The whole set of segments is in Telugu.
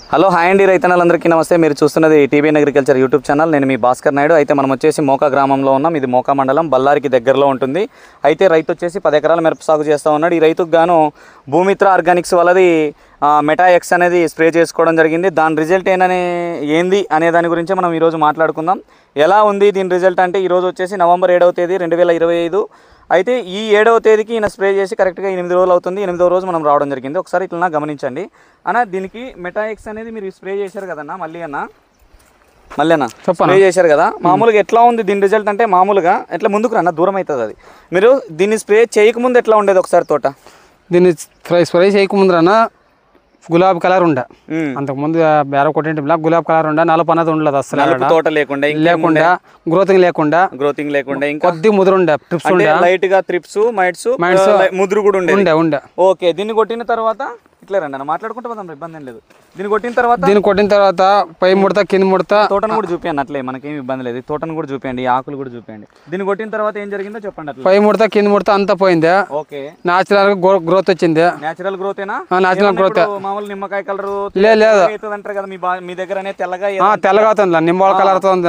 హలో హాయ్ అండి రైతన్నలందరికీ నమస్తే. మీరు చూస్తున్నది టీబీఎన్ అగ్రికల్చర్ యూట్యూబ్ ఛానల్. నేను మీ భాస్కర్ నాయుడు. అయితే మనం వచ్చేసి మోకా గ్రామంలో ఉన్నాం. ఇది మోకా మండలం, బళ్ళారికి దగ్గరలో ఉంటుంది. అయితే రైతు వచ్చేసి 10 ఎకరాల మిరప సాగు చేస్తూ ఉన్నాడు. ఈ రైతుకు గాను భూమిత్ర ఆర్గానిక్స్ వాళ్ళది మెటా ఎక్స్ అనేది స్ప్రే చేసుకోవడం జరిగింది. దాని రిజల్ట్ ఏంది అనే దాని గురించి మనం ఈరోజు మాట్లాడుకుందాం. ఎలా ఉంది దీని రిజల్ట్ అంటే, ఈరోజు వచ్చేసి నవంబర్ 7వ తేదీ 2025. అయితే ఈ 7వ తేదీకి ఈయన స్ప్రే చేసి కరెక్ట్గా 8 రోజులు అవుతుంది. 8వ రోజు మనం రావడం జరిగింది. ఒకసారి ఇట్లా గమనించండి అన్న. దీనికి మెటా ఎక్స్ అనేది మీరు స్ప్రే చేశారు కదన్నా, మళ్ళీ అన్న స్ప్రే చేశారు కదా. మామూలుగా ఎట్లా ఉంది దీని రిజల్ట్ అంటే, మామూలుగా ఎట్లా ముందుకు రన్న దూరం అవుతుంది అది. మీరు దీన్ని స్ప్రే చేయకముందు ఎట్లా ఉండేది ఒకసారి తోట? దీన్ని స్ప్రే చేయకముందు రన్న గులాబీ కలర్ ఉండే, అంతకుముందు బేర కొట్టింటి గులాబీ కలర్ ఉండే, నలుపు అనేది ఉండలేదు అసలు. తోట లేకుండా గ్రోతింగ్ లేకుండా ఇంకా కొద్ది ముదురు ఉండే, ట్రిప్స్ ఉండే, లైట్ గా ట్రిప్స్ మైట్స్ ముదురు కూడా ఉండే. ఓకే, దీన్ని కొట్టిన తర్వాత ఇట్లా రండి అన్న, మాట్లాడుకుంటే పోదాం, ఇబ్బంది ఏం లేదు. దీన్ని కొట్టిన తర్వాత పై ముడత కింద ముడత తోటను కూడా చూపించండి. అట్లే మనకేం ఇబ్బంది లేదు. తోటను కూడా చూపించండి, ఆకులు కూడా చూపించండి. దీన్ని కొట్టిన తర్వాత ఏం జరిగిందో చెప్పండి. అట్లా పై ముడత కింద ముడత అంతా పోయింది. ఓకే, నాచురల్ గ్రోత్ వచ్చింది. Natural growth natural growth. మామూలు నిమ్మకాయ కలర్ లేదు అంటారు కదా మీ దగ్గర తెల్లగా అవుతుంది, నిమ్మకాయ కలర్ అవుతుంది.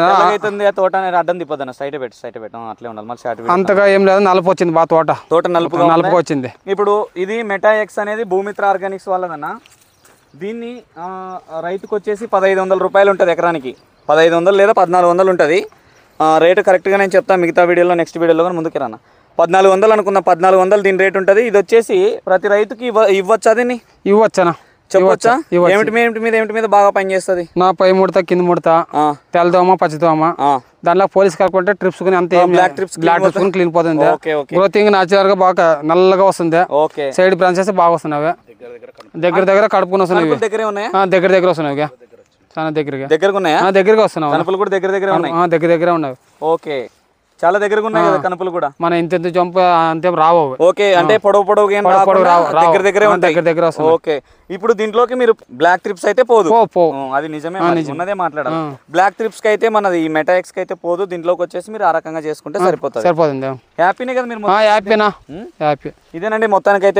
ఆ తోట అనేది అడ్డం తిప్పదన్న, సైడ్ పెట్టు అట్లే ఉండాలి. మళ్ళీ అంతగా ఏం లేదు, నలుపు వచ్చింది బాగా. తోట నలుపు వచ్చింది. ఇప్పుడు ఇది మెటా ఎక్స్ అనేది భూమిత్ర ఆర్గానిక్స్ వాళ్ళదన్న. దీన్ని రైతుకు వచ్చేసి 1500 రూపాయలు ఉంటుంది ఎకరానికి. 1500 లేదా 1400 ఉంటుంది రేటు. కరెక్ట్గా నేను చెప్తాను మిగతా వీడియోలో, నెక్స్ట్ వీడియోలో కానీ ముందుకు రానా. 1400 అనుకున్నా, 1400 దీని రేట్ ఉంటుంది. ఇది వచ్చేసి ప్రతి రైతుకి ఇవ్వచ్చా? దీన్ని ఇవ్వచ్చా చెప్పొచ్చా? ఏమిటి మీద బాగా పనిచేస్తుంది? నా పై ముడత కింద ముడత, తెల్లదోమ పచ్చదోమ, దాంట్లో పోలీస్ కలుపుకుంటే ట్రిప్స్ బ్లాక్ ట్రిప్స్ క్లీన్ పోతుంది. గ్రోతింగ్ నాచురల్ గా బాగా నల్లగా వస్తుంది. సైడ్ బ్రాంచెస్ బాగా వస్తున్నాయి. దగ్గర కడుపుకుని వస్తున్నాయి. దగ్గర వస్తున్నాయి. చాలా దగ్గరగా ఉన్నాయా? దగ్గరగా వస్తున్నాయి. కనుపులు కూడా దగ్గర ఉన్నాయి. ఓకే, చాలా దగ్గరగా ఉన్నాయి కదా కనుపులు కూడా. మన ఇంత జంప్ అంతే రావు. ఓకే, అంటే పొడవు దగ్గర వస్తుంది. ఓకే, ఇప్పుడు దీంట్లోకి మీరు బ్లాక్ ట్రిప్స్ అయితే పోదు. అది నిజమే, ఉన్నదే మాట్లాడాలి. బ్లాక్ ట్రిప్స్ కి అయితే మనది ఈ మెటా ఎక్స్ కి అయితే పోదు. దీంట్లోకి వచ్చేసి మీరు ఆ రకంగా చేసుకుంటే సరిపోతుంది. సరిపోతుంది. హ్యాపీనే కదా మీరు? హ్యాపీ. ఇదేనండి మొత్తానికి అయితే